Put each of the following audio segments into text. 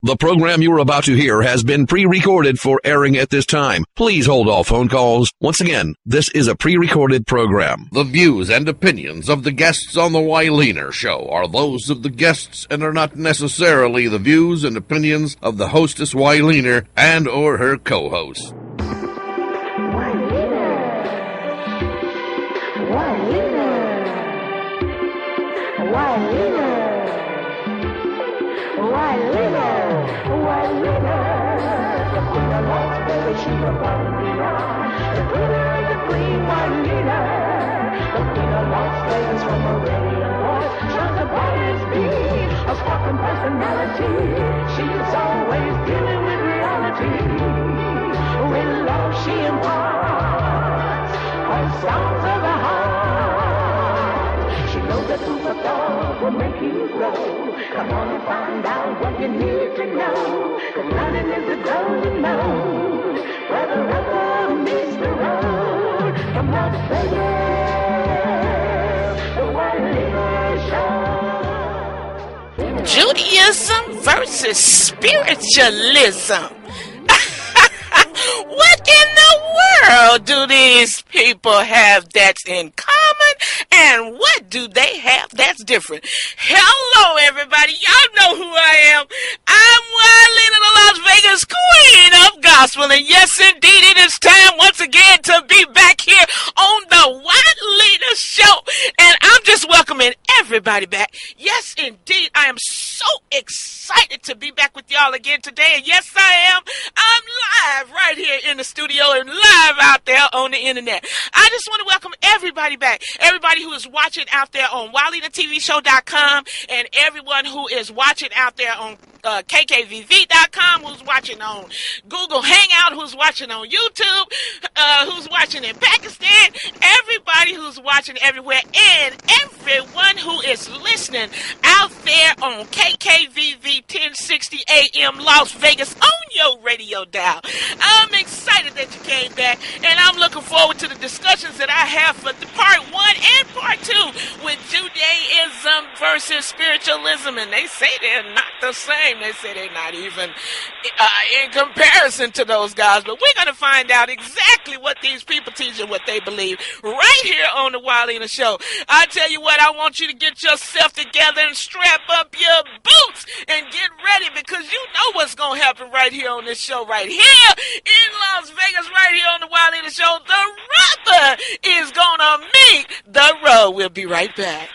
The program you are about to hear has been pre-recorded for airing at this time. Please hold all phone calls. Once again, this is a pre-recorded program. The views and opinions of the guests on the Wyleaner Show are those of the guests and are not necessarily the views and opinions of the hostess Wyleaner and or her co-host. She's always dealing with reality. With love she imparts her sounds of the heart. She knows that food for thought will make you grow. Come on and find out what you need to know. 'Cause learning is the golden mode. Where the rubber meets the road. From Las Vegas, the Wyleaner Show. Judaism versus spiritualism. What in the world do these people have that's in common, and what do they have that's different? Hello, everybody. Y'all know who I am. I'm Wyleaner, the Las Vegas Queen of Gospel, and yes, indeed, it is time once again to be back here on the Wyleaner Show, and I'm just welcoming everybody back. Yes, indeed, I am so excited to be back with y'all again today, and yes, I am. I'm live right here in the studio and live out there on the internet. I just want to welcome everybody back. Everybody who is watching out there on WyleanerTVShow.com and everyone who is watching out there on KKVV.com, who's watching on Google Hangout, who's watching on YouTube, who's watching in Pakistan, everybody who's watching everywhere, and everyone who is listening out there on KKVV 1060 AM Las Vegas on your radio dial. I'm excited that you came back, and I'm looking forward to the discussions that I have for the part 1 and part 2 with Judaism versus spiritualism, and they say they're not the same. They say they're not even in comparison to those guys, but we're going to find out exactly what these people teach and what they believe right here on the Wyleaner Show. I tell you what, I want you to get yourself together and strap up your boots and get ready, because you know what's going to happen right here on this show right here in Las Vegas, right here on the Wyleaner Show. The rubber is going to meet the road. We'll be right back.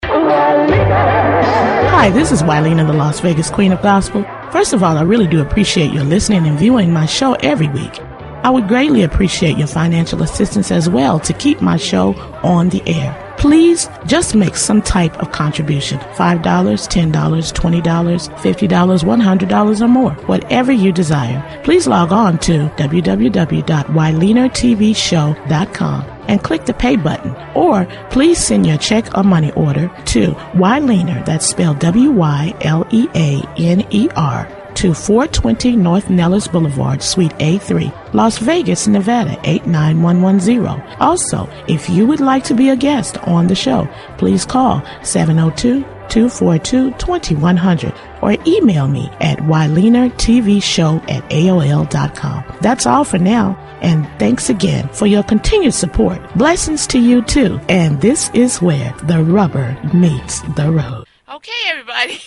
Hi, this is Wyleaner, the Las Vegas Queen of Gospel. First of all, I really do appreciate your listening and viewing my show every week. I would greatly appreciate your financial assistance as well to keep my show on the air. Please just make some type of contribution. $5, $10, $20, $50, $100 or more. Whatever you desire. Please log on to www.WyleanerTVShow.com and click the pay button. Or please send your check or money order to Wyleaner, that's spelled Wyleaner, to 420 North Nellis Boulevard, Suite A3, Las Vegas, Nevada, 89110. Also, if you would like to be a guest on the show, please call 702-242-2100 or email me at WyleanerTVShow@AOL.com. That's all for now, and thanks again for your continued support. Blessings to you too, and this is where the rubber meets the road. Okay, everybody.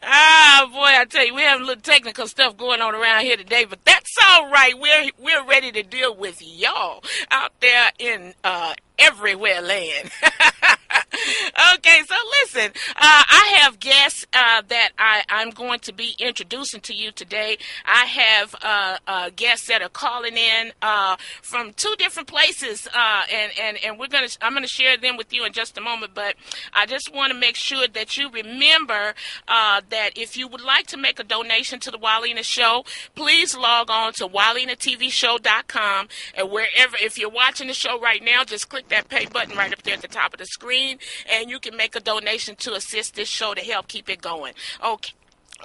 Ah, boy, I tell you, we have a little technical stuff going on around here today, but that's all right. We're ready to deal with y'all out there in everywhere land. Okay, so listen, I have guests that I'm going to be introducing to you today. I have guests that are calling in from two different places, and I'm gonna share them with you in just a moment. But I just want to make sure that you remember that if you would like to make a donation to the Wyleaner Show, please log on to WyleanerTVShow.com, and wherever, if you're watching the show right now, just click that pay button right up there at the top of the screen, and you can make a donation to assist this show to help keep it going. Okay.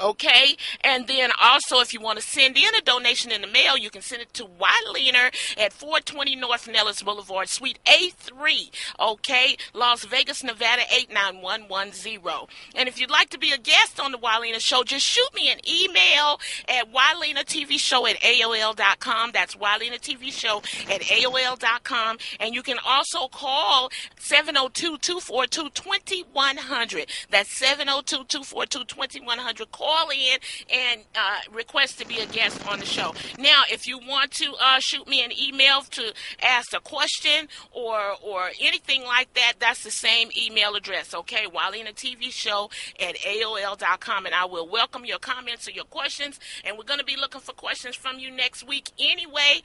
Okay, and then also if you want to send in a donation in the mail, you can send it to Wyleaner at 420 North Nellis Boulevard, Suite A3, okay, Las Vegas, Nevada 89110. And if you'd like to be a guest on the Wyleaner Show, just shoot me an email at WyleenerTVShow@AOL.com. That's WyleenerTVShow@AOL.com. And you can also call 702-242-2100. That's 702-242-2100. Call in and request to be a guest on the show. Now, if you want to shoot me an email to ask a question or anything like that, that's the same email address, okay? WyleenerTVShow@AOL.com, and I will welcome your comments or your questions, and we're going to be looking for questions from you next week anyway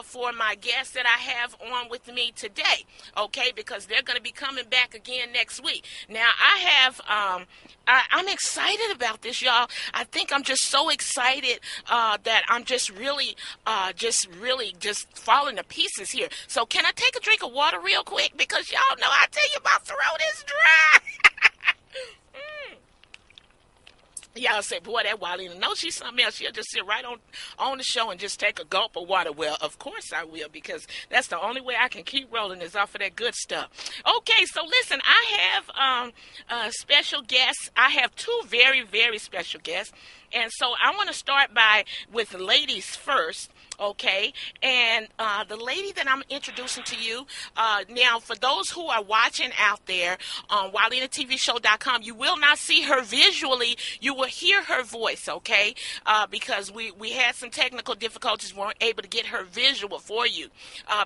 for my guests that I have on with me today, okay? Because they're going to be coming back again next week. Now, I'm excited about this, y'all. I think I'm just so excited that I'm just really falling to pieces here. So can I take a drink of water real quick? Because y'all know I tell you my throat is dry. Y'all say, boy, that Wyleaner, no, she's something else. She'll just sit right on the show and just take a gulp of water. Well, of course I will, because that's the only way I can keep rolling is off of that good stuff. Okay, so listen, I have special guests. I have two very, very special guests. And so I want to start with the ladies first. Okay, and the lady that I'm introducing to you, now for those who are watching out there on WyleenerTVShow.com, you will not see her visually, you will hear her voice, okay, because we had some technical difficulties, we weren't able to get her visual for you,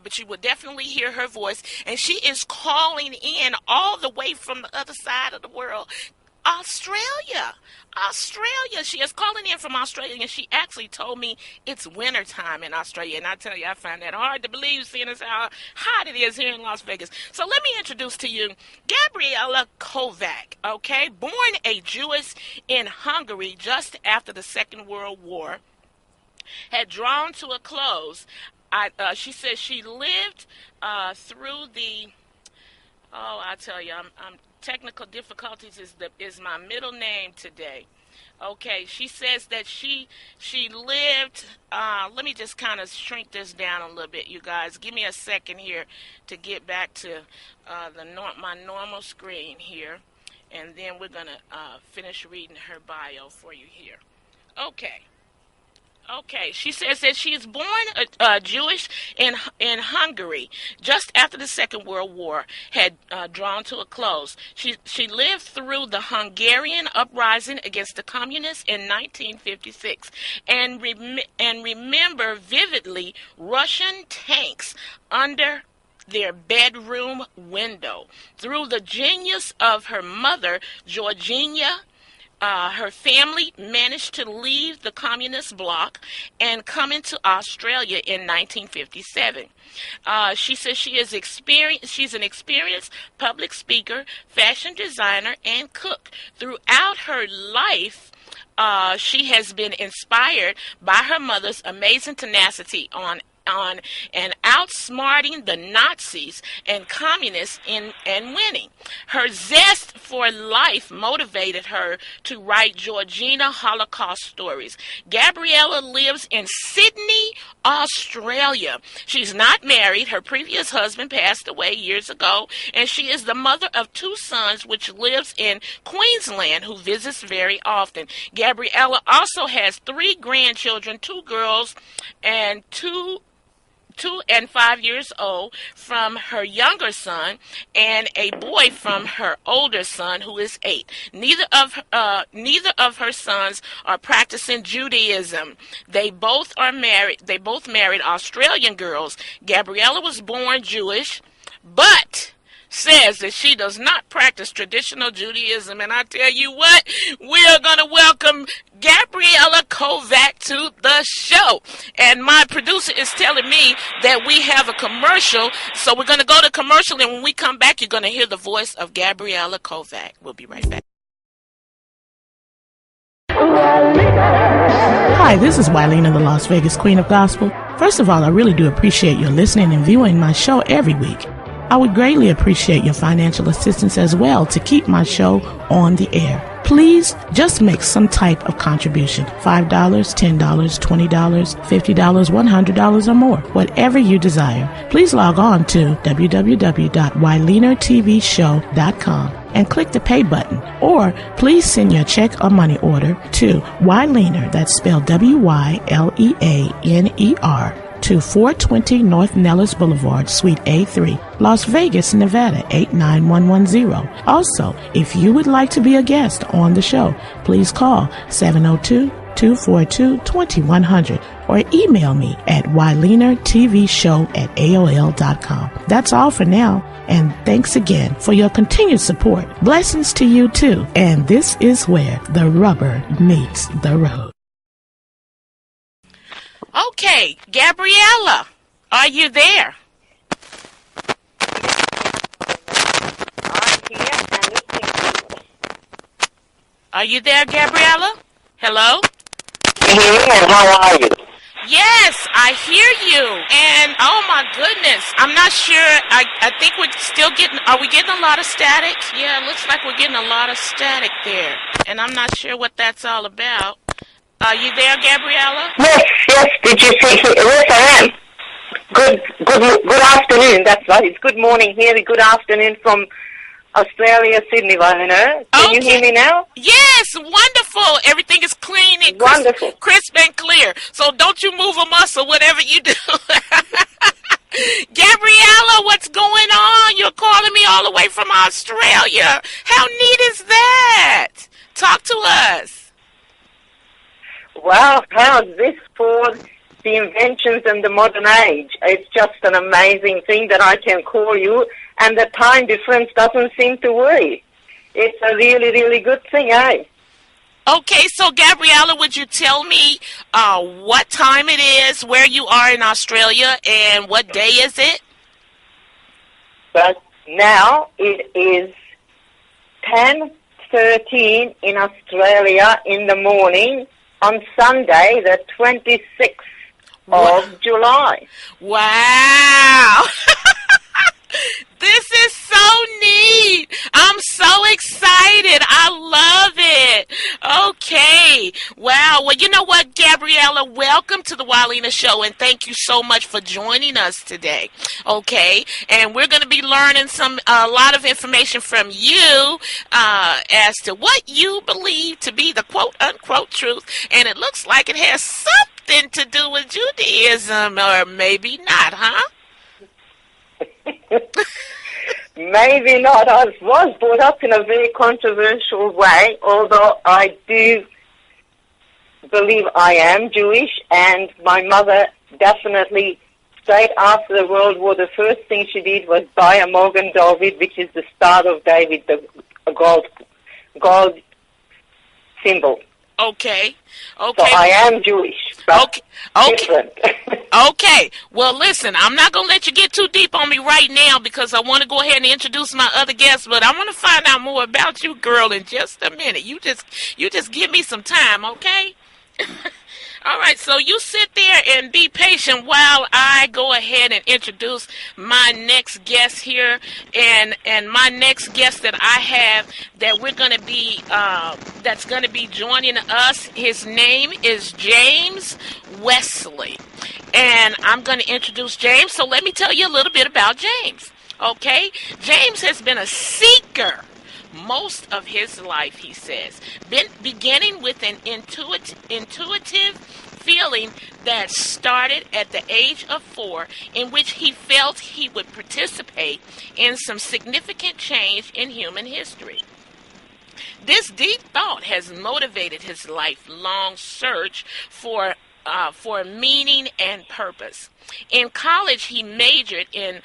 but you will definitely hear her voice, and she is calling in all the way from the other side of the world, Australia. She is calling in from Australia, and she actually told me it's winter time in Australia. And I tell you, I find that hard to believe, seeing as how hot it is here in Las Vegas. So let me introduce to you Gabriela Kovac, okay? Born a Jewess in Hungary just after the Second World War, had drawn to a close. She says she lived through the... Oh, I tell you, I'm technical difficulties is my middle name today. Okay, she says that she lived, let me just kind of shrink this down a little bit, you guys. Give me a second here to get back to my normal screen here, and then we're going to finish reading her bio for you here. Okay, she says that she is born Jewish in Hungary just after the Second World War had drawn to a close. She lived through the Hungarian uprising against the communists in 1956 and remember vividly Russian tanks under their bedroom window. Through the genius of her mother, Georgina, her family managed to leave the communist bloc and come into Australia in 1957. She says she's an experienced public speaker, fashion designer, and cook. Throughout her life, she has been inspired by her mother's amazing tenacity on and outsmarting the Nazis and communists and winning. Her zest for life motivated her to write Georgina Holocaust stories. Gabriela lives in Sydney, Australia. She's not married. Her previous husband passed away years ago, and she is the mother of two sons, which lives in Queensland, who visits very often. Gabriela also has 3 grandchildren, 2 girls and 2 and 5 years old from her younger son, and a boy from her older son, who is 8. Neither of her sons are practicing Judaism. They both married Australian girls. Gabriela was born Jewish, but says that she does not practice traditional Judaism. And I tell you what, we're going to welcome Gabriela Kovac to the show. And my producer is telling me that we have a commercial, so we're going to go to commercial, and when we come back, you're going to hear the voice of Gabriela Kovac. We'll be right back. Hi, this is Wyleaner, the Las Vegas Queen of Gospel. First of all, I really do appreciate your listening and viewing my show every week. I would greatly appreciate your financial assistance as well to keep my show on the air. please just make some type of contribution. $5, $10, $20, $50, $100 or more. Whatever you desire. Please log on to www.wyleanertvshow.com and click the pay button. Or please send your check or money order to Wyleaner, that's spelled Wyleaner, to 420 North Nellis Boulevard, Suite A3, Las Vegas, Nevada, 89110. Also, if you would like to be a guest on the show, please call 702-242-2100 or email me at wyleanertvshow@aol.com. That's all for now, and thanks again for your continued support. Blessings to you too, and this is where the rubber meets the road. Okay, Gabriella, are you there? I'm here and listening. Are you there, Gabriella? Hello? And how are you? Yes, I hear you. And oh my goodness, I'm not sure. I think we're still are we getting a lot of static? Yeah, it looks like we're getting a lot of static there. And I'm not sure what that's all about. Are you there, Gabriella? Yes. Did you say? Yes, I am. Good afternoon. That's right. It's good morning here. Good afternoon from Australia, Sydney, Wyleaner. Can you hear me now? Yes, wonderful. Everything is clean and wonderful, crisp and clear. So don't you move a muscle, whatever you do. Gabriella, what's going on? You're calling me all the way from Australia. How neat is that? Talk to us. Wow, how's this for the inventions in the modern age? It's just an amazing thing that I can call you, and the time difference doesn't seem to worry. It's a really, really good thing, eh? Okay, so Gabriella, would you tell me what time it is, where you are in Australia, and what day is it? But now it is 10:13 in Australia in the morning, on Sunday, the 26th of July. Wow. This is so neat. I'm so excited. I love it. Okay. Wow. Well, you know what, Gabriella? Welcome to the Wyleaner Show, and thank you so much for joining us today. Okay. And we're going to be learning a lot of information from you as to what you believe to be the quote-unquote truth, and it looks like it has something to do with Judaism, or maybe not, huh? Maybe not. I was brought up in a very controversial way, although I do believe I am Jewish, and my mother definitely, straight after the World War, the first thing she did was buy a Morgan David, which is the Star of David, the gold symbol. Okay. So I am Jewish. Okay. Different. Okay. Well, listen, I'm not going to let you get too deep on me right now because I want to go ahead and introduce my other guests, but I want to find out more about you, girl, in just a minute. You just give me some time, okay? All right, so you sit there and be patient while I go ahead and introduce my next guest here, and my next guest that I have that we're going to be that's going to be joining us. His name is James Wesley, and I'm going to introduce James. So let me tell you a little bit about James. Okay, James has been a seeker most of his life, he says, beginning with an intuitive feeling that started at the age of 4, in which he felt he would participate in some significant change in human history. This deep thought has motivated his lifelong search for meaning and purpose. In college, he majored in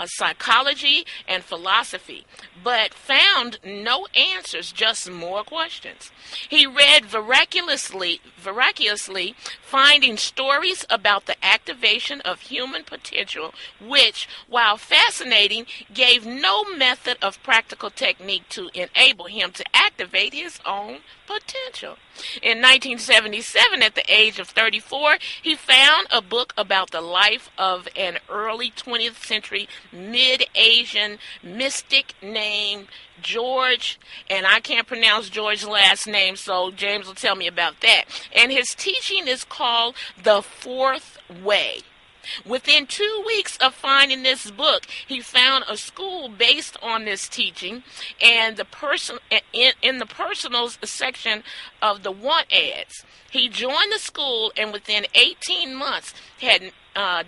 psychology and philosophy, but found no answers, just more questions. He read miraculously, finding stories about the activation of human potential, which, while fascinating, gave no method of practical technique to enable him to activate his own potential. In 1977, at the age of 34, he found a book about the life of an early 20th century a mid-Asian mystic named George, and I can't pronounce George's last name, so James will tell me about that. And his teaching is called The Fourth Way. Within 2 weeks of finding this book, he found a school based on this teaching, and in the personals section of the want ads. He joined the school, and within 18 months had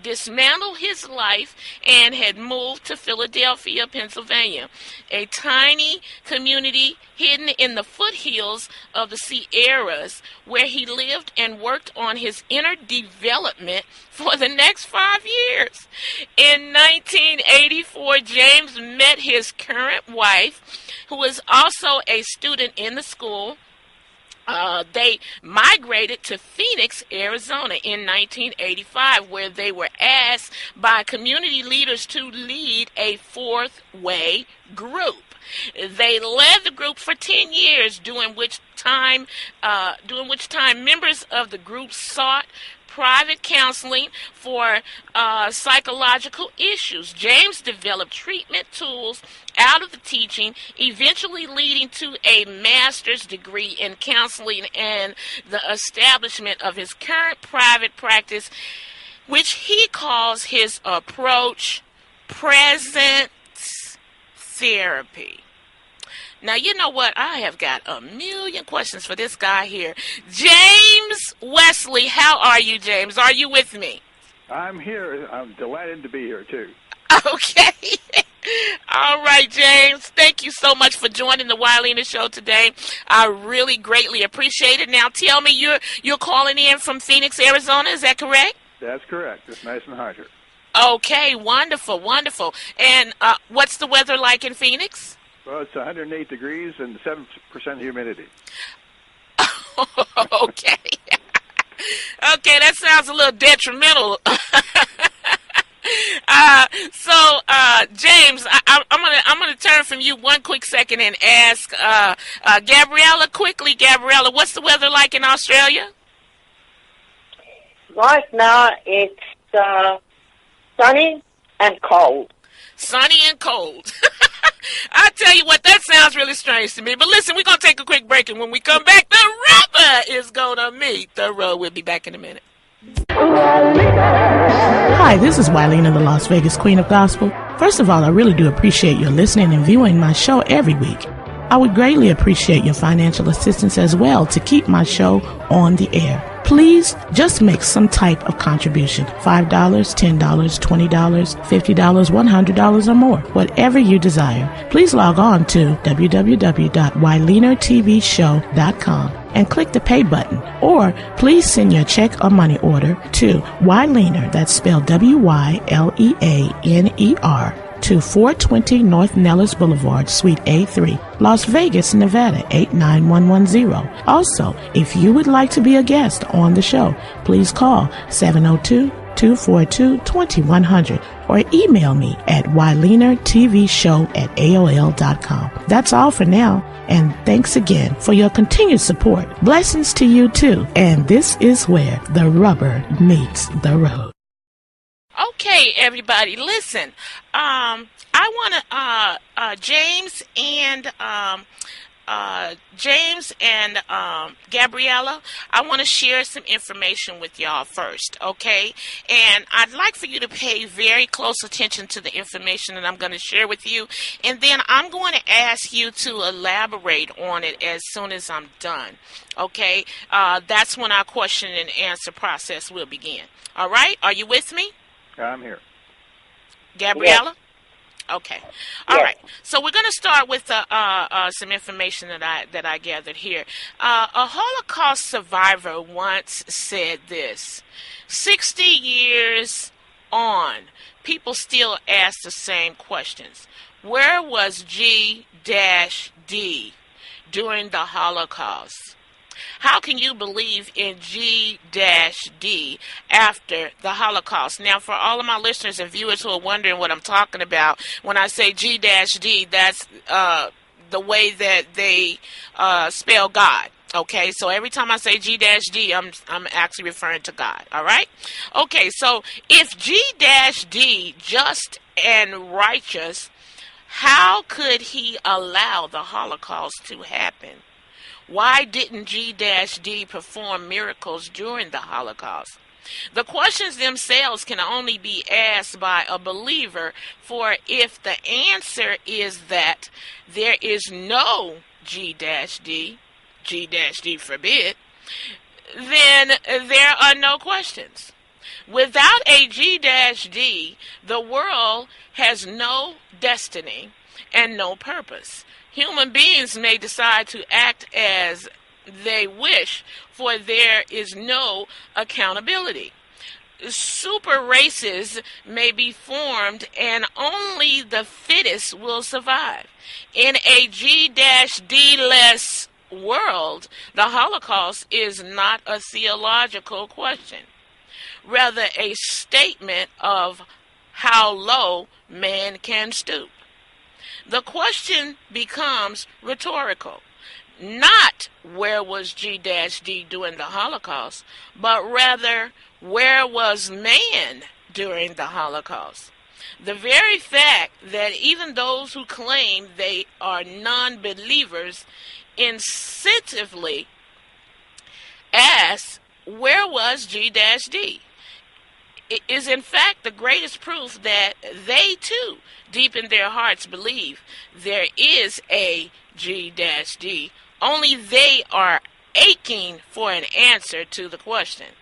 dismantled his life and had moved to Philadelphia, Pennsylvania, a tiny community hidden in the foothills of the Sierras, where he lived and worked on his inner development for the next 5 years. In 1984, James met his current wife, who was also a student in the school. They migrated to Phoenix, Arizona in 1985, where they were asked by community leaders to lead a fourth way group. They led the group for 10 years, during which time members of the group sought private counseling for psychological issues. James developed treatment tools out of the teaching, eventually leading to a master's degree in counseling and the establishment of his current private practice, which he calls his approach presence therapy. Now, you know what? I have got a million questions for this guy here. James Wesley, how are you, James? Are you with me? I'm here. I'm delighted to be here, too. Okay. All right, James. Thank you so much for joining the Wyleaner Show today. I really greatly appreciate it. Now, tell me, you're calling in from Phoenix, Arizona. Is that correct? That's correct. It's nice and hot here. Okay, wonderful, wonderful. And what's the weather like in Phoenix? Well, it's 108 degrees and 7% humidity. Okay. Okay, that sounds a little detrimental. James, I'm gonna turn from you one quick second and ask Gabriella quickly. Gabriella, what's the weather like in Australia? Right now it's sunny and cold. Sunny and cold. I tell you what, that sounds really strange to me. But listen, we're going to take a quick break, and when we come back, the rubber is going to meet the road. We'll be back in a minute. Hi, this is Wyleaner, the Las Vegas Queen of Gospel. First of all, I really do appreciate your listening and viewing my show every week. I would greatly appreciate your financial assistance as well to keep my show on the air. Please just make some type of contribution. $5, $10, $20, $50, $100 or more. Whatever you desire. Please log on to www.wyleanertvshow.com and click the pay button. Or please send your check or money order to Wyleaner, that's spelled WYLEANER, to 420 North Nellis Boulevard, Suite A3, Las Vegas, Nevada, 89110. Also, if you would like to be a guest on the show, please call 702-242-2100 or email me at wyleanertvshow@aol.com. That's all for now, and thanks again for your continued support. Blessings to you too, and this is where the rubber meets the road. Okay, everybody, listen. I want to James and Gabriella, I want to share some information with y'all first, okay? And I'd like for you to pay very close attention to the information that I'm going to share with you, and then I'm going to ask you to elaborate on it as soon as I'm done, okay? That's when our question and answer process will begin. All right? Are you with me? I'm here. Gabriella? Yes. Okay. All yes. right. So we're going to start with some information that I gathered here. A Holocaust survivor once said this: 60 years on, people still ask the same questions. Where was G-D during the Holocaust? How can you believe in G-D after the Holocaust? Now, for all of my listeners and viewers who are wondering what I'm talking about, when I say G-D, that's the way that they spell God. Okay, so every time I say G-D, I'm actually referring to God. All right? Okay, so if G-D, just and righteous, how could he allow the Holocaust to happen? Why didn't G-D perform miracles during the Holocaust? The questions themselves can only be asked by a believer, for if the answer is that there is no G-D, G-D forbid, then there are no questions. Without a G-D, the world has no destiny and no purpose. Human beings may decide to act as they wish, for there is no accountability. Super races may be formed and only the fittest will survive. In a G-D-less world, the Holocaust is not a theological question, rather a statement of how low man can stoop. The question becomes rhetorical. Not where was G-D during the Holocaust, but rather where was man during the Holocaust? The very fact that even those who claim they are non-believers insensitively ask, where was G-D? It is in fact the greatest proof that they too, deep in their hearts, believe there is a G-D. Only they are aching for an answer to the question.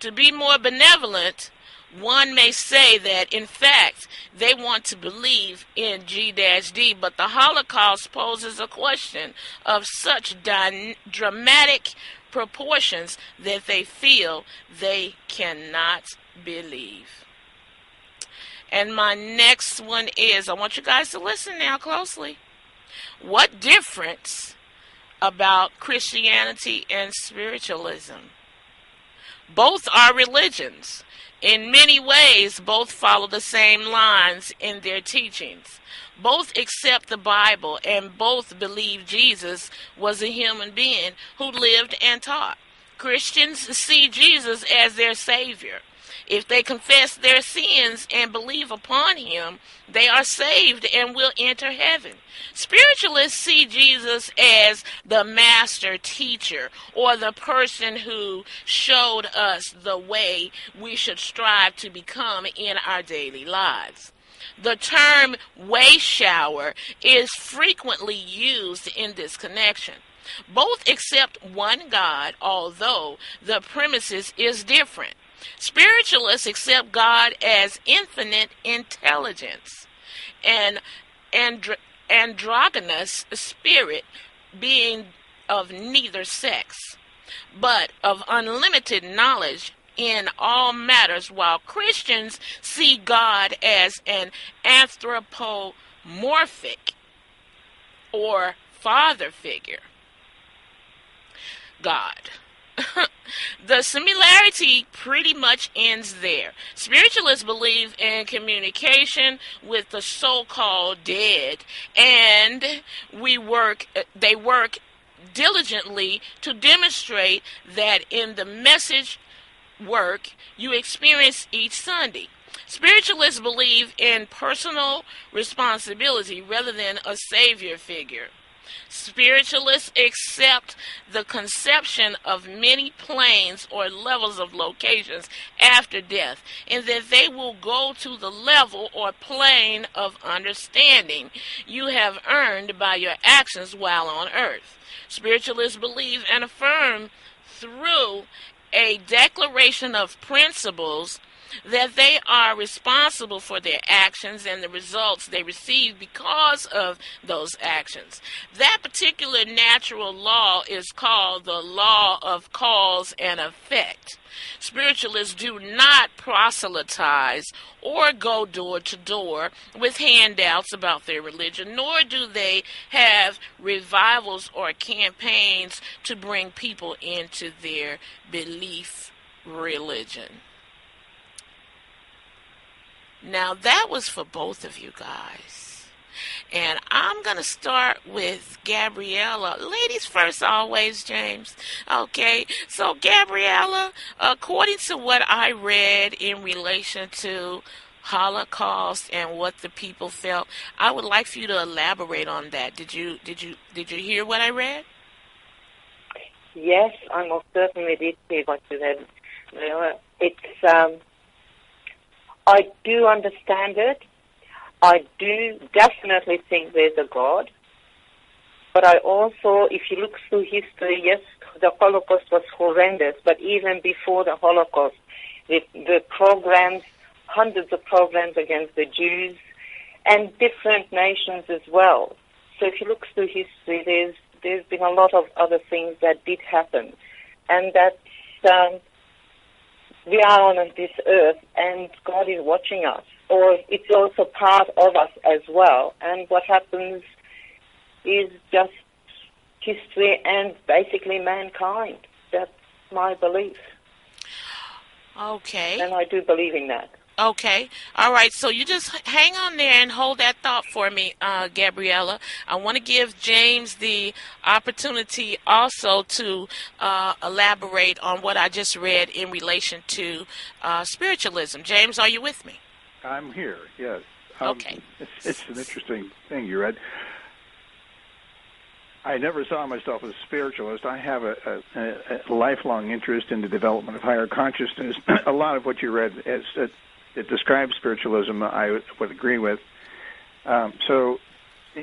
To be more benevolent, one may say that in fact they want to believe in G-D, but the Holocaust poses a question of such dramatic proportions that they feel they cannot believe. And my next one is, I want you guys to listen now closely. What difference about Christianity and spiritualism? Both are religions. In many ways, both follow the same lines in their teachings. Both accept the Bible, and both believe Jesus was a human being who lived and taught. Christians see Jesus as their Savior. If they confess their sins and believe upon him, they are saved and will enter heaven. Spiritualists see Jesus as the master teacher, or the person who showed us the way we should strive to become in our daily lives. The term way shower is frequently used in this connection. Both accept one God, although the premises is different. Spiritualists accept God as infinite intelligence, and androgynous spirit, being of neither sex, but of unlimited knowledge in all matters, while Christians see God as an anthropomorphic or father figure God. The similarity pretty much ends there. Spiritualists believe in communication with the so-called dead, and they work diligently to demonstrate that in the message work you experience each Sunday. Spiritualists believe in personal responsibility rather than a savior figure. Spiritualists accept the conception of many planes or levels of locations after death, and that they will go to the level or plane of understanding you have earned by your actions while on earth. Spiritualists believe and affirm through a declaration of principles that they are responsible for their actions and the results they receive because of those actions. That particular natural law is called the law of cause and effect. Spiritualists do not proselytize or go door to door with handouts about their religion, nor do they have revivals or campaigns to bring people into their belief religion. Now that was for both of you guys. And I'm going to start with Gabriella. Ladies first always, James. Okay, so Gabriella, according to what I read in relation to Holocaust and what the people felt, I would like for you to elaborate on that. Did you hear what I read? Yes, I most certainly did see what you said. I do understand it. I do definitely think there's a God. But I also, if you look through history, yes, the Holocaust was horrendous, but even before the Holocaust, the programs, hundreds of programs against the Jews and different nations as well. So if you look through history, there's been a lot of other things that did happen, and that we are on this earth, and God is watching us, or it's also part of us as well. And what happens is just history and basically mankind. That's my belief. Okay. And I do believe in that. Okay. All right. So you just hang on there and hold that thought for me, Gabriella. I want to give James the opportunity also to elaborate on what I just read in relation to spiritualism. James, are you with me? I'm here, yes. Okay. It's an interesting thing you read. I never saw myself as a spiritualist. I have a lifelong interest in the development of higher consciousness. A lot of what you read it describes spiritualism, I would agree with. So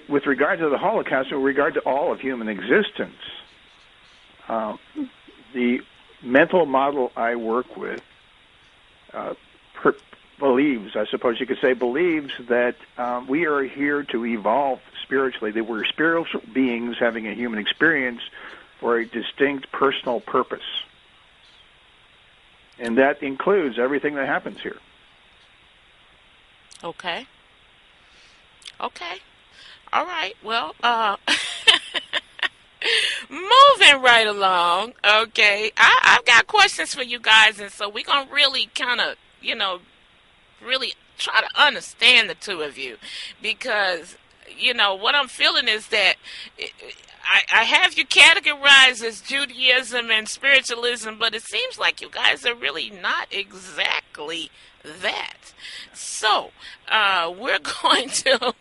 with regard to the Holocaust, with regard to all of human existence, the mental model I work with believes, I suppose you could say, believes that we are here to evolve spiritually, that we're spiritual beings having a human experience for a distinct personal purpose. And that includes everything that happens here. Okay. Okay. All right. Well, moving right along. Okay. I've got questions for you guys, and so we're going to really kind of, really try to understand the two of you, because, what I'm feeling is that I have you categorized as Judaism and spiritualism, but it seems like you guys are really not exactly that. So, we're going to,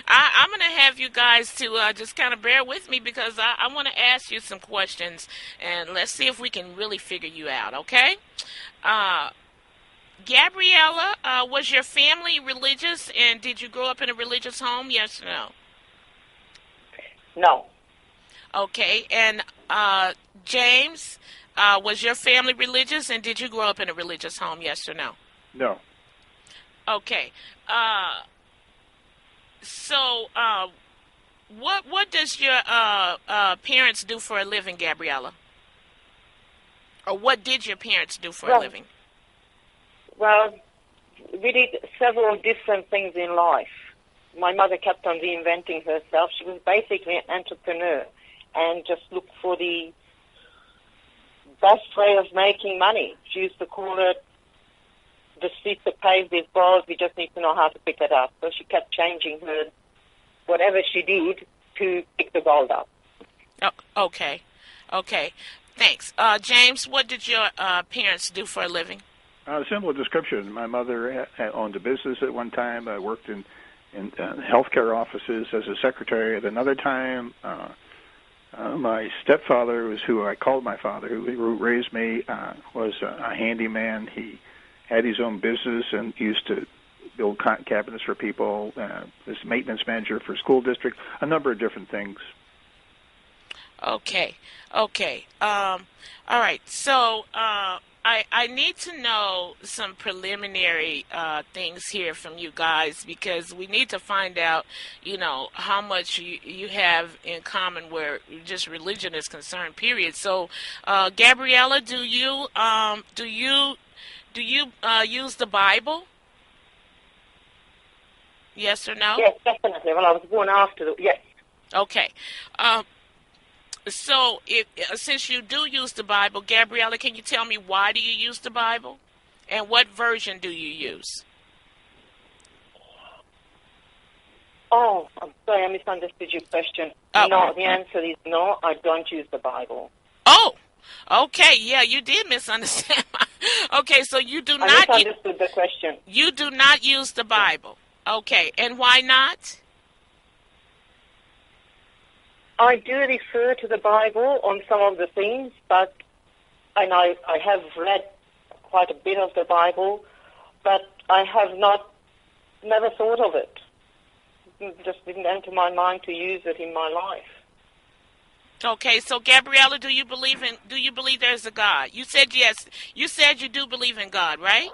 I'm going to have you guys to just kind of bear with me, because I want to ask you some questions, and let's see if we can really figure you out, okay? Gabriella, was your family religious, and did you grow up in a religious home, yes or no? No. Okay, and James, was your family religious, and did you grow up in a religious home, yes or no? No. Okay. So, what does your parents do for a living, Gabriella? Or what did your parents do for a living? Well, we did several different things in life. My mother kept on reinventing herself. She was basically an entrepreneur and just looked for the best way of making money. She used to call it, the street that pays these balls, we just need to know how to pick it up. So she kept changing her, whatever she did, to pick the gold up. Oh, okay. Okay. Thanks. James, what did your parents do for a living? A simple description. My mother owned a business at one time. I worked in healthcare offices as a secretary at another time. My stepfather was who I called my father, who raised me, was a handyman. He had his own business and used to build cabinets for people, was maintenance manager for school district, a number of different things. Okay. All right. So I need to know some preliminary things here from you guys, because we need to find out, how much you have in common where just religion is concerned, period. So, Gabriella, do you use the Bible? Yes or no? Yes, definitely. Well, I was born after yes. Okay. So, since you do use the Bible, Gabriella, can you tell me why do you use the Bible? And what version do you use? Oh, I'm sorry, I misunderstood your question. Oh. No, the answer is no, I don't use the Bible. Oh, okay. Yeah, you did misunderstand. Okay, so you do I not misunderstood the question. you do not use the Bible. Okay, and why not? I do refer to the Bible on some of the things, and I have read quite a bit of the Bible, but I have never thought of it. It just didn't enter my mind to use it in my life. Okay, so Gabriella, do you believe there's a God? You said yes. You said you do believe in God, right?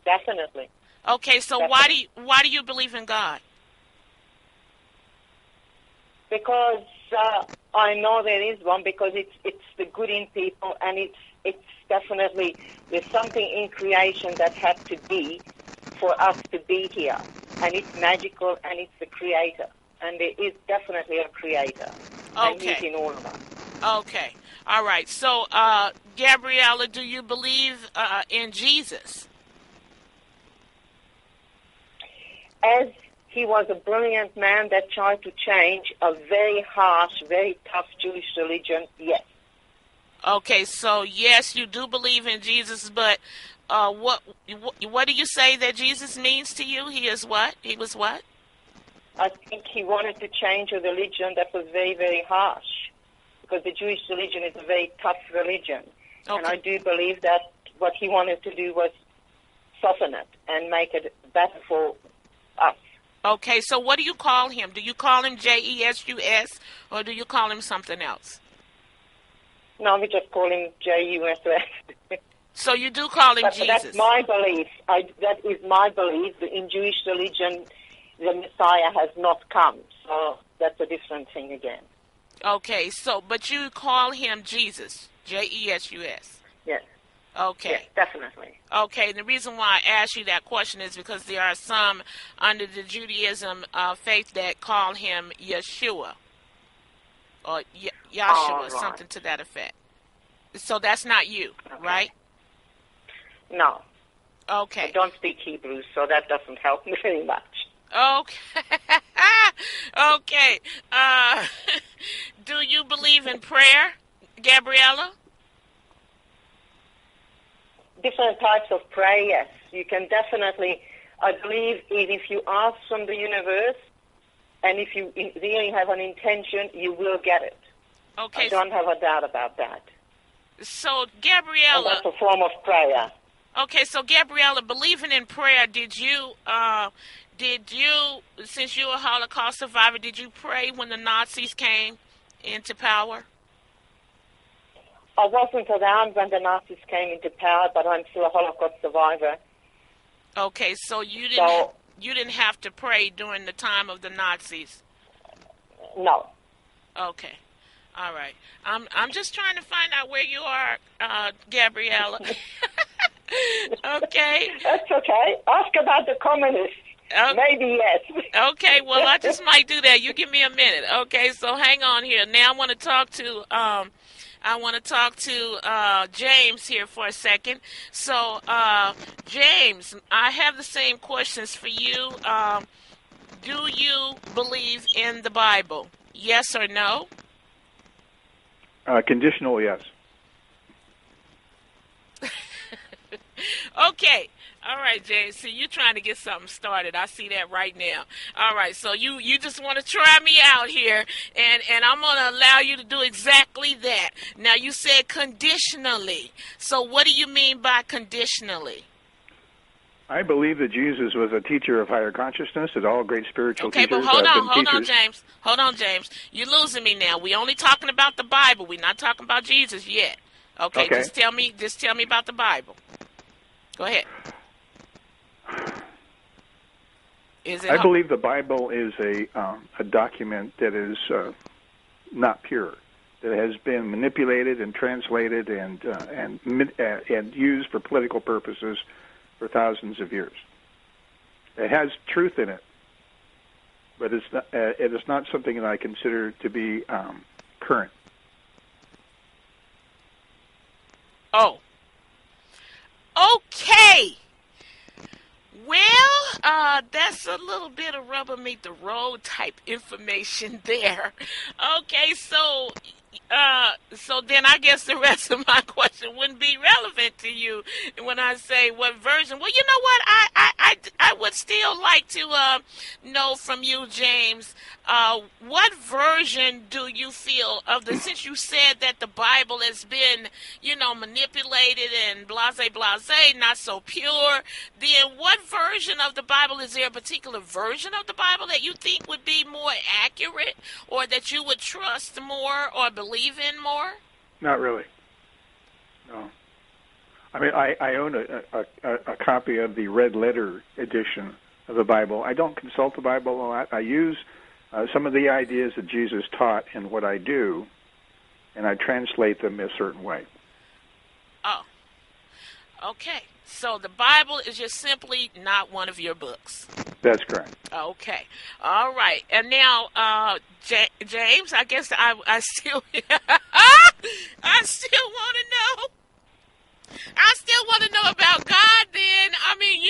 Definitely. Okay, so Definitely. why do you believe in God? Because I know there is one, because it's the good in people, and it's definitely, there's something in creation that had to be for us to be here, and it's magical, and it's the Creator, and there is definitely a Creator, and He's in all of us. Okay, all right. So, Gabriella, do you believe in Jesus? As he was a brilliant man that tried to change a very harsh, very tough Jewish religion, yes. Okay, so yes, you do believe in Jesus, but what do you say that Jesus means to you? He is what? He was what? I think he wanted to change a religion that was very, very harsh, because the Jewish religion is a very tough religion. Okay. And I do believe that what he wanted to do was soften it and make it better for us. Okay, so what do you call him? Do you call him Jesus, or do you call him something else? No, we just call him JUSS. So you do call him Jesus. That's my belief. That is my belief. In Jewish religion, the Messiah has not come. So that's a different thing again. Okay, so, but you call him Jesus, Jesus. Yes. Okay. Yes, definitely. Okay, and the reason why I asked you that question is because there are some under the Judaism faith that call him Yeshua, or Yahshua, right. something to that effect. So that's not you, right? No. Okay. I don't speak Hebrew, so that doesn't help me very much. Okay. Okay. Do you believe in prayer, Gabriella? Different types of prayer, yes. You can definitely, I believe, if you ask from the universe, and if you really have an intention, you will get it. Okay. I don't have a doubt about that. So, Gabriella. And that's a form of prayer. Okay, so Gabriella, believing in prayer, did you, since you're a Holocaust survivor, did you pray when the Nazis came into power? I wasn't around when the Nazis came into power, but I'm still a Holocaust survivor. Okay, so you didn't have to pray during the time of the Nazis. No. Okay, all right. I'm just trying to find out where you are, Gabriella. Okay. That's okay. Ask about the communists. Maybe yes. Okay, well, I just might do that. You give me a minute. Okay, so hang on here. Now I want to talk to James here for a second. So, James, I have the same questions for you. Do you believe in the Bible? Yes or no? Conditional, yes. Okay. All right, James. So you're trying to get something started. I see that right now. All right. So you just want to try me out here, and I'm going to allow you to do exactly that. Now, you said conditionally. So what do you mean by conditionally? I believe that Jesus was a teacher of higher consciousness, that all great spiritual teachers but hold have been on, teachers. James. Hold on, James. You're losing me now. We're only talking about the Bible. We're not talking about Jesus yet. Okay. Just tell me about the Bible. Go ahead. I believe the Bible is a document that is not pure, that has been manipulated and translated and used for political purposes for thousands of years. It has truth in it, but it is not something that I consider to be current. Oh. Okay. Well, that's a little little bit of rubber meet the road type information there. Okay, so then I guess the rest of my question wouldn't be relevant to you when I say what version. Well, you know what? I would still like to know from you, James, what version do you feel of the, since you said that the Bible has been, manipulated and blase, not so pure, then what version of the Bible, is there a particular version of the Bible that you think would be more accurate or that you would trust more or believe in more? Not really. No. I mean, I own a copy of the red letter edition of the Bible. I don't consult the Bible a lot. I use some of the ideas that Jesus taught in what I do, and I translate them a certain way. Oh, okay. So the Bible is just simply not one of your books. That's correct. Okay. All right. And now, James, I guess I still, I still want to know. I still want to know about God then. I mean,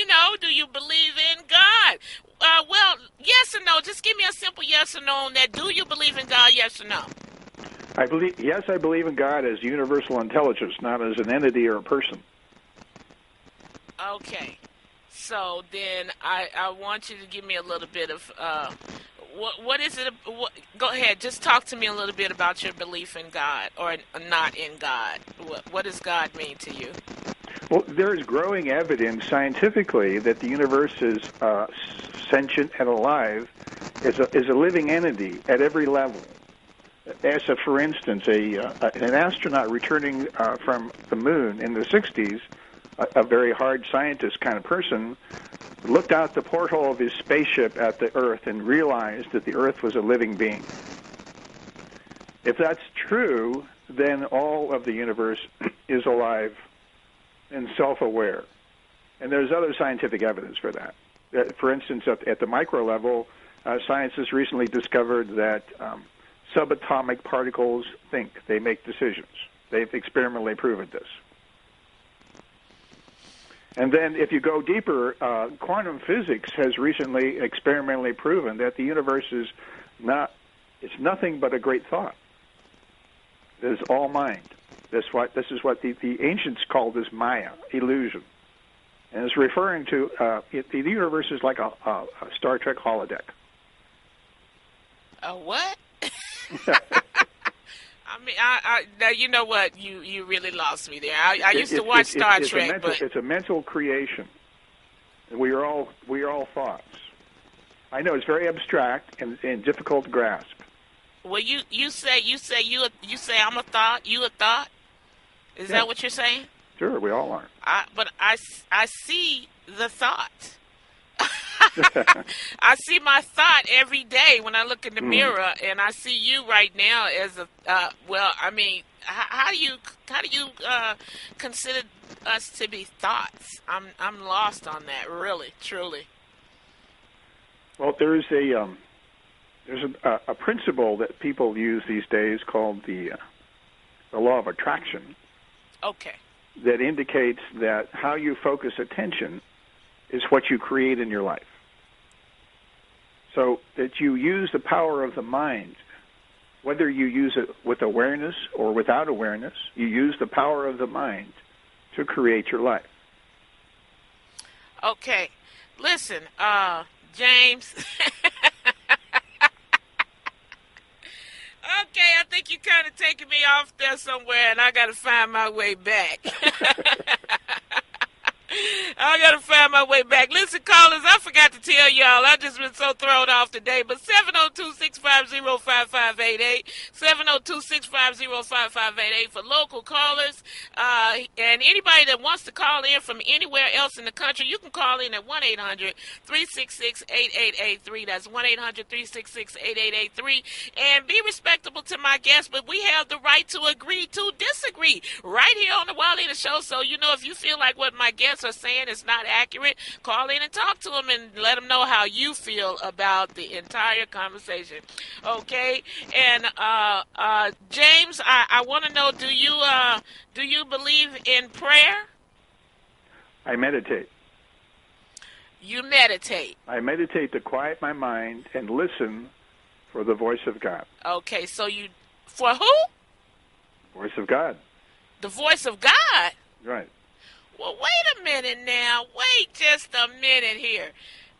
do you believe in God? Well, yes or no. Just give me a simple yes or no on that. Do you believe in God, yes or no? I believe in God as universal intelligence, not as an entity or a person. Okay. So then I want you to give me a little bit of, what is it? Go ahead. Just talk to me a little bit about your belief in God or not in God. What does God mean to you? Well, there is growing evidence scientifically that the universe is sentient and alive, is a living entity at every level. As for instance, an astronaut returning from the moon in the 60s, a very hard scientist kind of person, looked out the porthole of his spaceship at the Earth and realized that the Earth was a living being. If that's true, then all of the universe is alive and self-aware. And there's other scientific evidence for that. For instance, at the micro level, science has recently discovered that subatomic particles think, they make decisions. They've experimentally proven this. And then if you go deeper, quantum physics has recently experimentally proven that the universe is it's nothing but a great thought. It is all mind. This is what the ancients called this Maya, illusion. And it's referring to, the universe is like a Star Trek holodeck. A what? I mean, now you know what? You really lost me there. I used to watch Star Trek, but it's a mental creation. We are all thoughts. I know it's very abstract and difficult to grasp. Well, you say I'm a thought. You a thought? Is that what you're saying? Sure, we all are. But I see the thought. I see my thought every day when I look in the mirror, and I see you right now as a. Well, I mean, how do you consider us to be thoughts? I'm lost on that, really, truly. Well, there's a principle that people use these days called the law of attraction. Okay. That indicates that how you focus attention is what you create in your life. So that you use the power of the mind, whether you use it with awareness or without awareness, you use the power of the mind to create your life. Okay. Listen, James. Okay, I think you're kind of taking me off there somewhere, and I got to find my way back. I got to find my way back. Listen, callers, I forgot to tell y'all, I've just been so thrown off today, but 702-650-5588, 702-650-5588 for local callers, and anybody that wants to call in from anywhere else in the country, you can call in at 1-800-366-8883. That's 1-800-366-8883, and be respectable to my guests, but we have the right to agree to disagree right here on the Wyleaner Show. So, if you feel like what my guests are saying is not accurate, call in and talk to them and let them know how you feel about the entire conversation. Okay, and James, I want to know, do you believe in prayer? I meditate. You meditate. I meditate to quiet my mind and listen for the voice of God. Okay, so for who? Voice of God. The voice of God? Right. Well, wait a minute now. Wait just a minute here.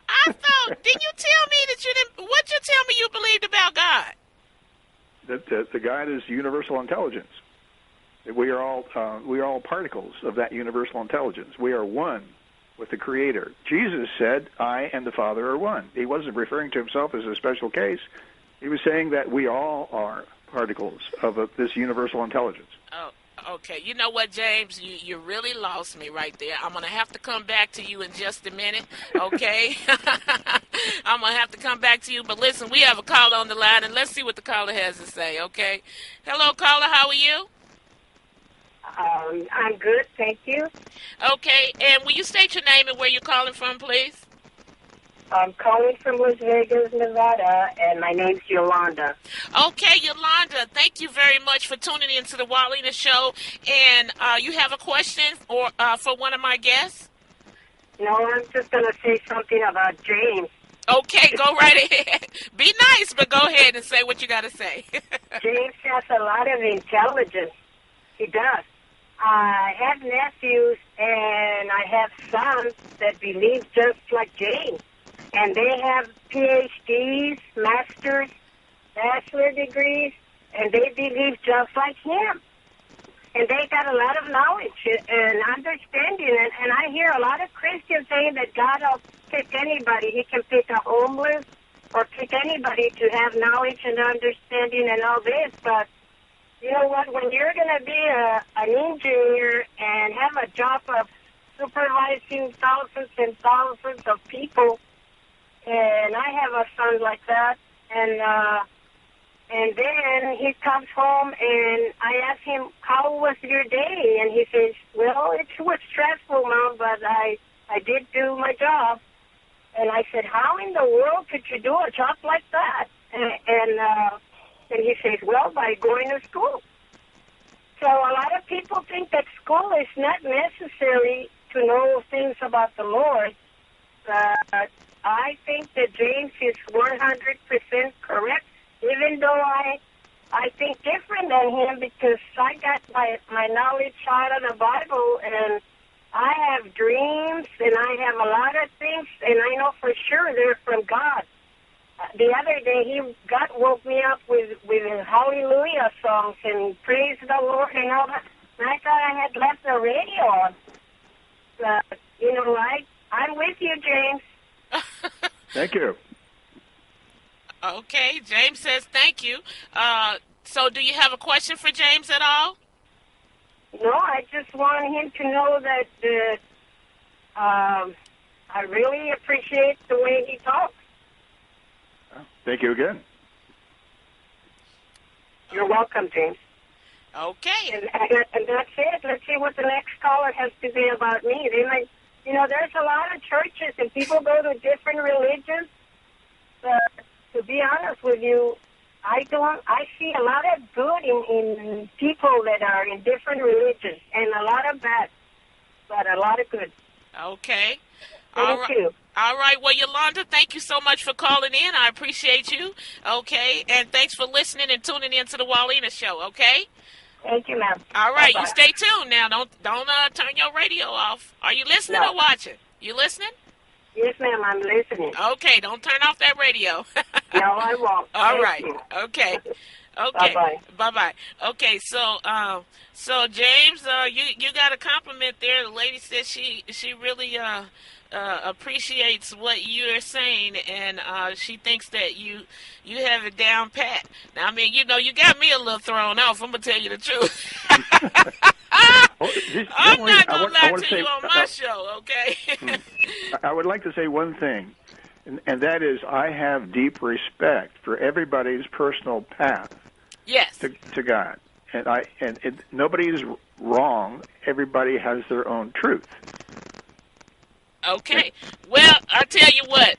I thought, didn't you tell me that you didn't, what'd you tell me you believed about God? That the God is universal intelligence. That we are all particles of that universal intelligence. We are one with the Creator. Jesus said, I and the Father are one. He wasn't referring to himself as a special case. He was saying that we all are particles of this universal intelligence. Oh, okay. You know what, James? You really lost me right there. I'm going to have to come back to you in just a minute, okay? I'm going to have to come back to you. But listen, we have a caller on the line, and let's see what the caller has to say, okay? Hello, caller. How are you? I'm good, thank you. Okay, and will you state your name and where you're calling from, please? I'm calling from Las Vegas, Nevada, and my name's Yolanda. Okay, Yolanda, thank you very much for tuning in to the Wyleaner Show. And you have a question for one of my guests? No, I'm just going to say something about James. Okay, go right ahead. Be nice, but go ahead and say what you got to say. James has a lot of intelligence. He does. I have nephews and I have sons that believe just like James. And they have PhDs, masters, bachelor degrees, and they believe just like him. And they got a lot of knowledge and understanding. And I hear a lot of Christians saying that God will pick anybody. He can pick a homeless or pick anybody to have knowledge and understanding and all this. But you know what? When you're going to be an engineer and have a job of supervising thousands and thousands of people, and I have a son like that, and then he comes home and I ask him, how was your day? And he says, well, it was stressful, Mom, but I did do my job. And I said, how in the world could you do a job like that? And he says, well, by going to school. So a lot of people think that school is not necessary to know things about the Lord. But I think that James is 100% correct, even though I think different than him because I got my knowledge out of the Bible, and I have dreams, and I have a lot of things, and I know for sure they're from God. The other day, God woke me up with hallelujah songs and praise the Lord and all that. And I thought I had left the radio on. You know, I'm with you, James. Thank you. Okay, James says thank you. So do you have a question for James at all? No, I just want him to know that I really appreciate the way he talks. Thank you again. You're welcome, James. Okay. And that's it. Let's see what the next caller has to say about me. They might, there's a lot of churches and people go to different religions. But to be honest with you, I see a lot of good in people that are in different religions and a lot of bad, but a lot of good. Okay. Thank you. All right. Well, Yolanda, thank you so much for calling in. I appreciate you. Okay. And thanks for listening and tuning in to the Wyleaner Show. Okay. Thank you, ma'am. All right. Bye-bye. You stay tuned now. Don't turn your radio off. Are you listening or watching? You listening? Yes, ma'am. I'm listening. Okay. Don't turn off that radio. No, I won't. All Thank right. you. Okay. Okay. Bye-bye. Bye-bye. Okay. So James, you got a compliment there. The lady said she really appreciates what you're saying, and she thinks that you have it down pat. Now, I mean, you got me a little thrown off. I'm gonna tell you the truth. I'm not gonna lie to you on my show, okay? I would like to say one thing, and that is I have deep respect for everybody's personal path. Yes. To God, and nobody's wrong. Everybody has their own truth. Okay. Well, I tell you what.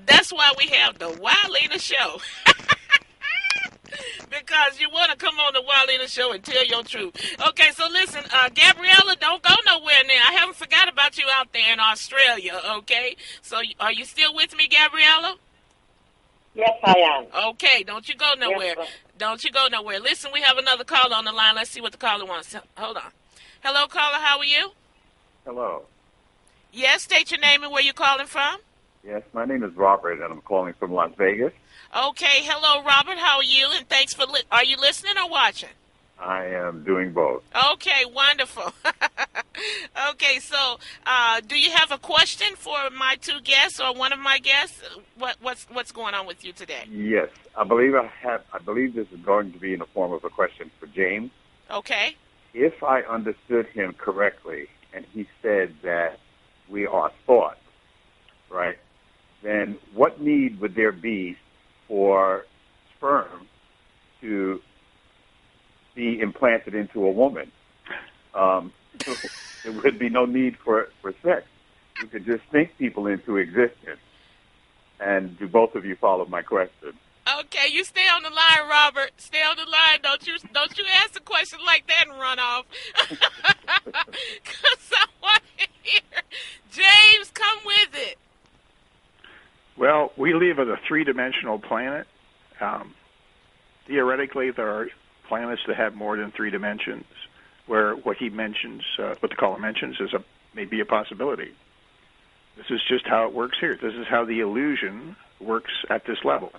That's why we have the Wyleaner Show. because you want to come on the Wyleaner show and tell your truth. Okay, so listen, Gabriella, don't go nowhere now. I haven't forgot about you out there in Australia, okay? So are you still with me, Gabriella? Yes, I am. Okay, don't you go nowhere. Yes, Don't you go nowhere. Listen, we have another caller on the line. Let's see what the caller wants. Hold on. Hello, caller, how are you? Hello. Yes, state your name and where you're calling from. Yes, my name is Robert, and I'm calling from Las Vegas. Okay, hello, Robert. How are you? And thanks for are you listening or watching? I am doing both. Okay, wonderful. Okay, so do you have a question for my two guests or one of my guests? What's going on with you today? Yes, I believe this is going to be in the form of a question for James. Okay. If I understood him correctly, and he said that we are thought, right? Then what need would there be for sperm to be implanted into a woman? There would be no need for sex. You could just think people into existence. And do both of you follow my question? Okay, you stay on the line, Robert. Stay on the line. Don't you ask a question like that and run off. Because I want to hear. James, come with it. Well, we live on a three-dimensional planet. Theoretically, there are planets that have more than three dimensions, where what he mentions, what the caller mentions, is maybe a possibility. This is just how it works here. This is how the illusion works at this level.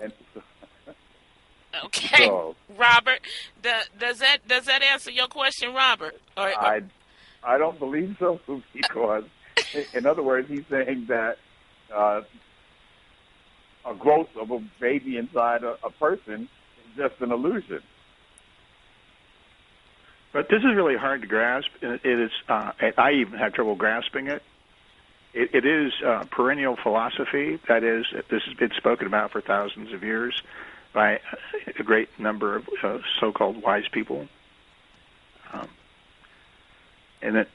And Okay, so, Robert. Does that answer your question, Robert? I don't believe so, because, in other words, he's saying that a growth of a baby inside a person is just an illusion. But this is really hard to grasp. It is. I even have trouble grasping it. It is perennial philosophy. That is, this has been spoken about for thousands of years by a great number of so-called wise people. And that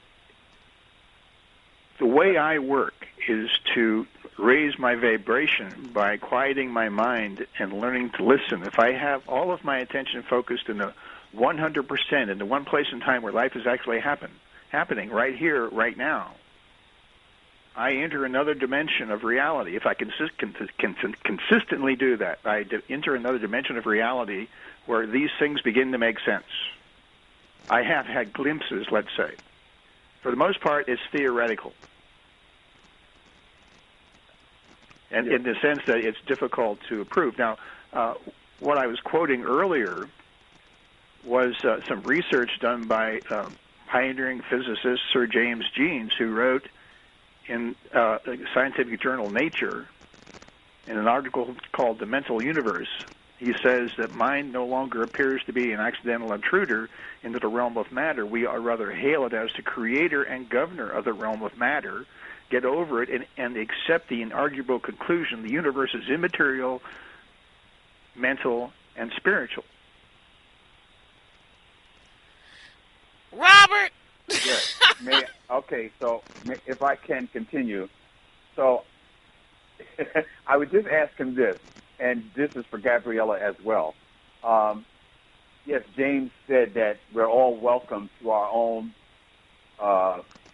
the way I work is to raise my vibration by quieting my mind and learning to listen. If I have all of my attention focused in the 100% in the one place in time where life is actually happening right here, right now, I enter another dimension of reality. If I consistently do that, I enter another dimension of reality where these things begin to make sense. I have had glimpses, let's say. For the most part, it's theoretical. And in the sense that it's difficult to prove. Now, what I was quoting earlier was some research done by pioneering physicist Sir James Jeans, who wrote in the scientific journal Nature, in an article called The Mental Universe. He says that mind no longer appears to be an accidental intruder into the realm of matter. We are rather hail it as the creator and governor of the realm of matter. Get over it and accept the inarguable conclusion: the universe is immaterial, mental, and spiritual. Robert. Yes. Okay, so if I can continue. So I would just ask him this, and this is for Gabriella as well. Yes, James said that we're all welcome to our own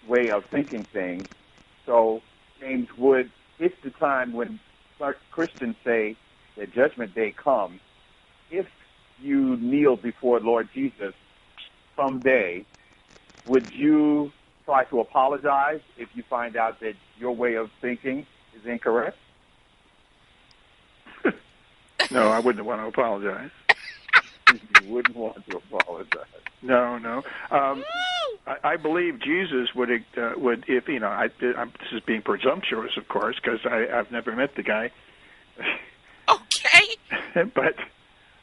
way of thinking things. So, James, if the time when Christians say that Judgment Day comes, if you kneel before Lord Jesus someday, would you try to apologize if you find out that your way of thinking is incorrect? No, I wouldn't want to apologize. You wouldn't want to apologize. No. I believe Jesus would if this is being presumptuous, of course, because I've never met the guy. Okay. But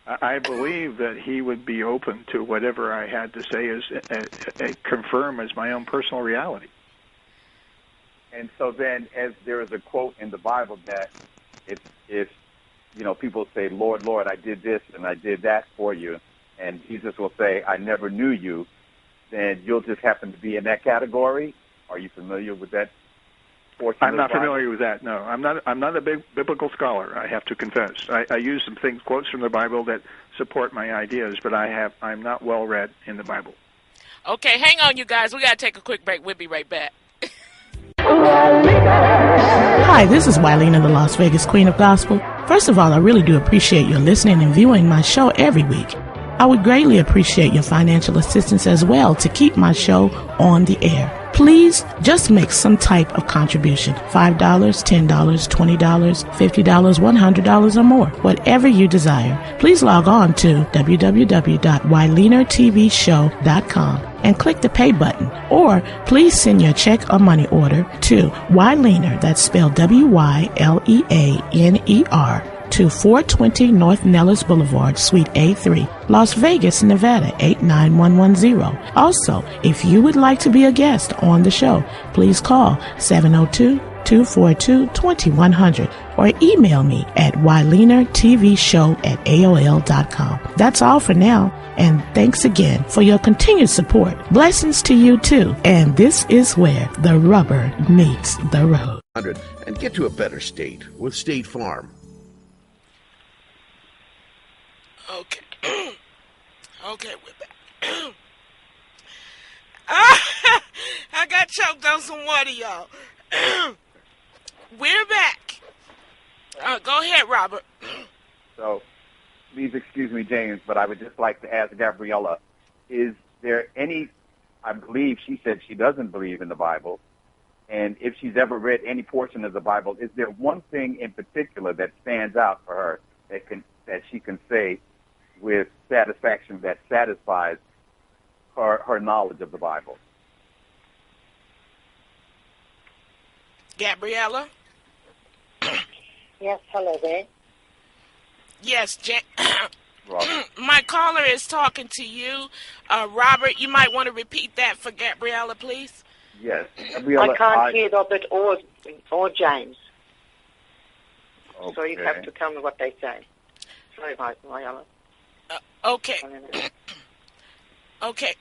I believe that he would be open to whatever I had to say as confirm as my own personal reality. And so then, as there is a quote in the Bible that if people say, Lord, Lord, I did this and I did that for you, and Jesus will say, I never knew you, then you'll just happen to be in that category? Are you familiar with that? portion I'm of not the Bible? familiar with that. No, I'm not a big biblical scholar. I have to confess. I use some things, quotes from the Bible that support my ideas, but I'm not well read in the Bible. Okay, hang on, you guys. We got to take a quick break. We'll be right back. Hi, this is Wyleaner, the Las Vegas Queen of Gospel. First of all, I really do appreciate your listening and viewing my show every week. I would greatly appreciate your financial assistance as well to keep my show on the air. Please just make some type of contribution. $5, $10, $20, $50, $100 or more. Whatever you desire. Please log on to www.wyleanertvshow.com and click the pay button. Or please send your check or money order to Wyleaner, that's spelled Wyleaner, to 420 North Nellis Boulevard, Suite A3, Las Vegas, Nevada, 89110. Also, if you would like to be a guest on the show, please call 702-242-2100 or email me at wyleanertvshow@aol.com. That's all for now, and thanks again for your continued support. Blessings to you too, and this is where the rubber meets the road. And get to a better state with State Farm. Okay. Okay, we're back. I got choked on some water, y'all. We're back. Go ahead, Robert. So, please excuse me, James, but I would just like to ask Gabriella, is there any, I believe she said she doesn't believe in the Bible, and if she's ever read any portion of the Bible, is there one thing in particular that stands out for her that she can say with satisfaction that satisfies her knowledge of the Bible? Gabriella? Yes, hello there. Yes, Robert. my caller is talking to you. Robert, you might want to repeat that for Gabriella, please. Yes. Gabriella, I can't hear Robert or James. Okay. So you have to tell me what they say. Sorry, Viola. Okay. Okay.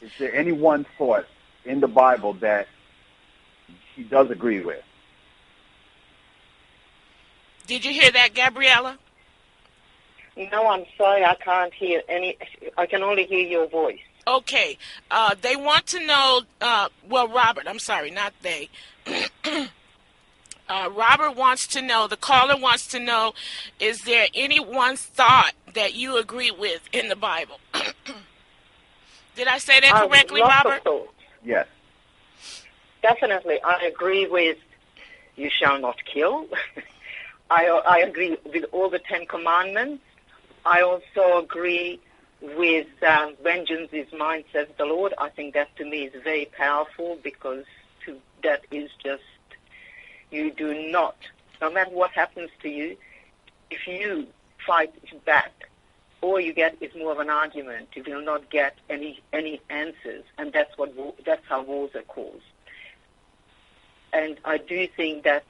Is there any one thought in the Bible that she does agree with? Did you hear that, Gabriella? No, I'm sorry, I can't hear any. I can only hear your voice. Okay. They want to know, well, Robert, I'm sorry, not they. Robert wants to know, the caller wants to know, is there any one thought that you agree with in the Bible? Did I say that correctly, Robert? Of thoughts. Yes. Definitely, I agree with you shall not kill. I agree with all the 10 Commandments. I also agree with vengeance is mine, says the Lord. I think that to me is very powerful because that is just, you do not, no matter what happens to you, if you fight back, all you get is more of an argument. You will not get any answers, and that's how wars are caused. And I do think that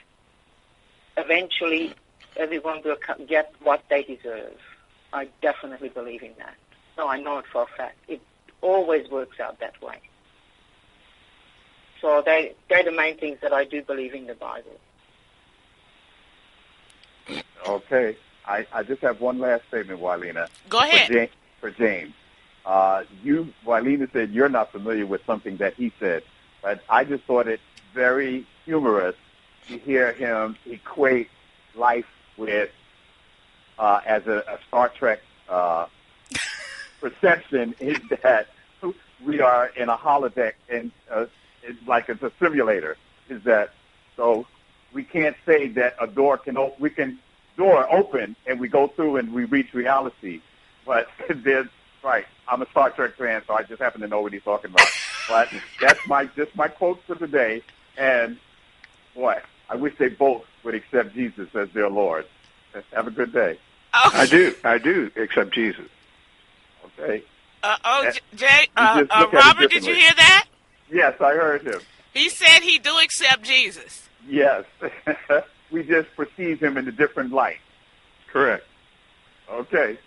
eventually everyone will get what they deserve. I definitely believe in that. No, I know it for a fact. It always works out that way. So they're the main things that I do believe in the Bible. Okay. I just have one last statement, Wyleaner. Go ahead. For James. Wyleaner said you're not familiar with something that he said, but I just thought it very humorous to hear him equate life with, as a Star Trek perception, is that we are in a holodeck and it's like it's a simulator. Is that so? We can't say that a door door open and we go through and we reach reality. But there's right. I'm a Star Trek fan, so I just happen to know what he's talking about. But that's just my quote for today. And boy, I wish they both would accept Jesus as their Lord. Have a good day. Oh. I do accept Jesus. Okay. Jay, look at it Robert, did you differently. hear that? Yes, I heard him. He said he do accept Jesus. Yes. We just perceive him in a different light. Correct. Okay.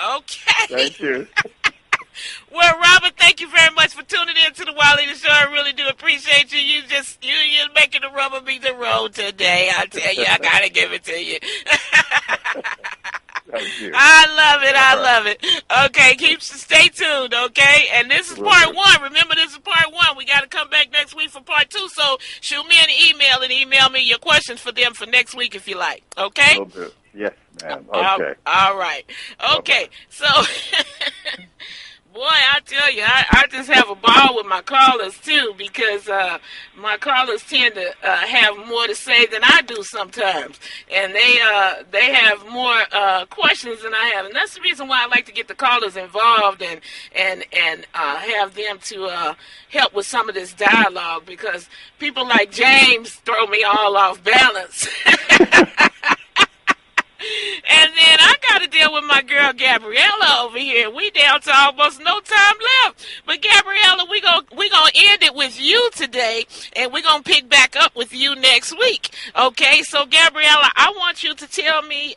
Okay. Thank you. Well, Robert, thank you very much for tuning in to the Wyleaner Show. I really do appreciate you. You're making the rubber meet the road today. I tell you, I gotta give it to you. Thank you. I love it. Okay, stay tuned, okay? And this is part one. Remember, this is part one. We got to come back next week for part two. So shoot me an email and email me your questions for them for next week if you like, okay? Will do. Yes, ma'am. Okay. All right. Okay, so... Boy, I tell you, I just have a ball with my callers, too, because my callers tend to have more to say than I do sometimes. And they have more questions than I have. And that's the reason why I like to get the callers involved and have them to help with some of this dialogue, because people like James throw me all off balance. And then I got to deal with my girl Gabriella over here. We down to almost no time left. But Gabriella, we gonna end it with you today, and we're gonna pick back up with you next week. Okay? So Gabriella, I want you to tell me,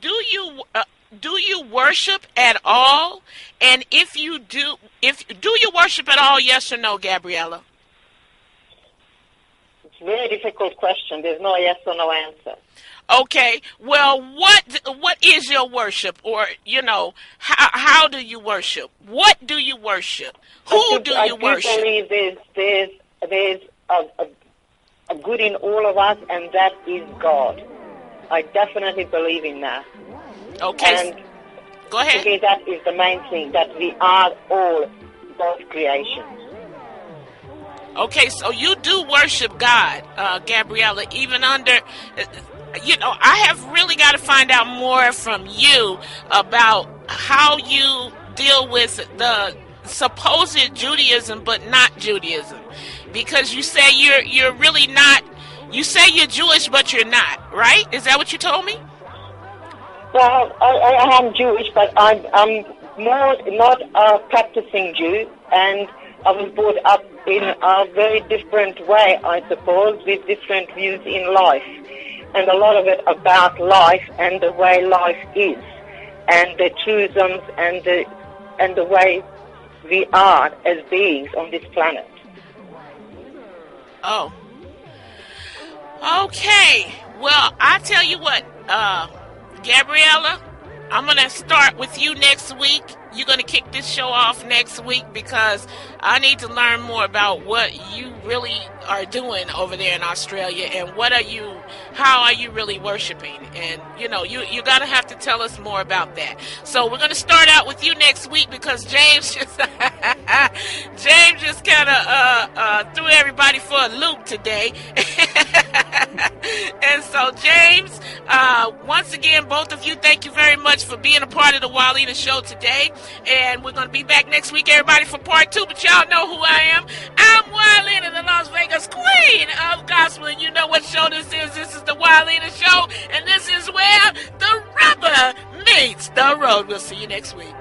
do you worship at all? And if you do you worship at all? Yes or no, Gabriella? It's a very difficult question. There's no yes or no answer. Okay, well, what is your worship, or how do you worship? What do you worship? Who do you worship? I believe there's a good in all of us, and that is God. I definitely believe in that. Okay, and go ahead. To me, that is the main thing, that we are all God's creation. Okay, so you do worship God, Gabriella, even under. I have really got to find out more from you about how you deal with the supposed Judaism, but not Judaism, because you say you're really not. You say you're Jewish, but you're not, right? Is that what you told me? Well, I am Jewish, but I'm not a practicing Jew, and I was brought up in a very different way, I suppose, with different views in life. And a lot of it about life and the way life is, and the truisms and the way we are as beings on this planet. Oh. Okay. Well, I tell you what, Gabriella, I'm going to start with you next week. You're going to kick this show off next week, because I need to learn more about what you really are doing over there in Australia, and how are you really worshiping? And, you got to have to tell us more about that. So we're going to start out with you next week, because James just kind of threw everybody for a loop today. And so, James, once again, both of you, thank you very much for being a part of the Wyleaner Show today. And we're going to be back next week, everybody, for part two. But y'all know who I am. I'm Wyleaner, the Las Vegas Queen of Gospel. And you know what show this is. This is the Wyleaner Show. And this is where the rubber meets the road. We'll see you next week.